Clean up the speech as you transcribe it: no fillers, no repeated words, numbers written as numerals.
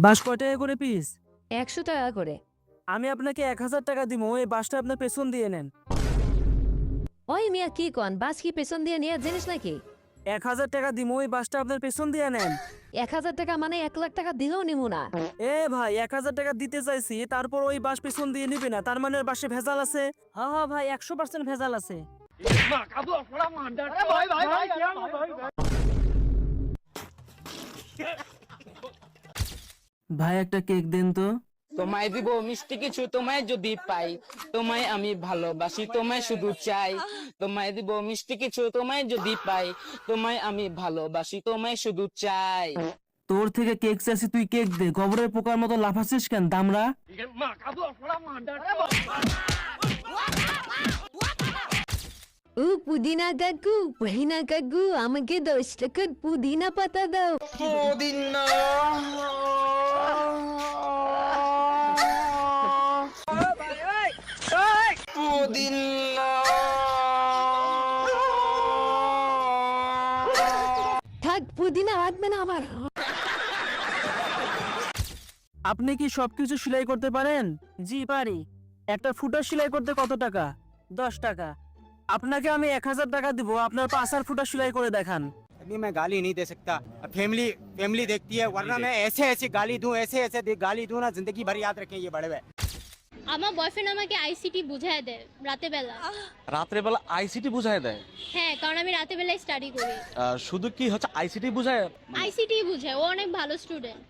বাঁশ কয় টাকা করে পিস? 100 টাকা করে। আমি আপনাকে 1000 টাকা দিব, এই বাঁশটা আপনার পেছন দিয়ে নেন। ওই মিয়া কি কন, বাস কি পেছন দিয়ে নিয়ে জিনিস নাকি? 1000 টাকা দিব, এই বাঁশটা আপনার পেছন দিয়ে নেন। 1000 টাকা মানে 1 লাখ টাকা দিলেও নিমু না। এ ভাই 1000 টাকা দিতে চাইছি, তারপর ওই বাঁশ পেছন দিয়ে নিবে না, তার মানে ওর বাঁশে ভেজাল আছে? হ্যাঁ হ্যাঁ ভাই, 100% ভেজাল আছে। ভাই একটা কেক দেন তো। তোমায় দিব মিষ্টি কিছু, তোমায় যদি পাই, তোমায় আমি ভালোবাসি, তোমায় শুধু চাই। তোমায় দিব মিষ্টি কিছু, তোমায় যদি পাই, তোমায় আমি ভালোবাসি, তোমায় শুধু চাই। তোর থেকে কেক চাইছি, তুই কেক দে। গোবরের পোকার মতো লাফাচ্ছিস কেন দামড়া? ও পুদিনা কাকু, পুদিনা কাকু, আমাকে 10 টাকার পুদিনা পাতা দাও। পুদিনা পুদিনা থাক, পুদিনা লাগবে না আমার। আপনি কি সবকিছু সেলাই করতে পারেন? জি পারি। একটা ফুটার সেলাই করতে কত টাকা? 10 টাকা। আপনাকে আমি 1000 টাকা দিব, আপনার 5 আর ফুটা সেলাই করে দেখান। अभी मैं गाली नहीं दे सकता। फैमिली फैमिली देखती है, वरना मैं ऐसे ऐसे गाली दूं, ऐसे ऐसे गाली दूं ना, जिंदगी भर याद रखें ये बड़े हुए। আমার বয়ফ্রেন্ড আমাকে আইসিটি বুঝায় দেয় রাতে বেলা। রাত্রে বেলা আইসিটি বুঝায় দেয়? হ্যাঁ, কারণ আমি রাতে বেলায় স্টাডি করি। শুধু কি হচ্ছে আইসিটি বুঝায়? আইসিটি বুঝায়, ও অনেক ভালো স্টুডেন্ট।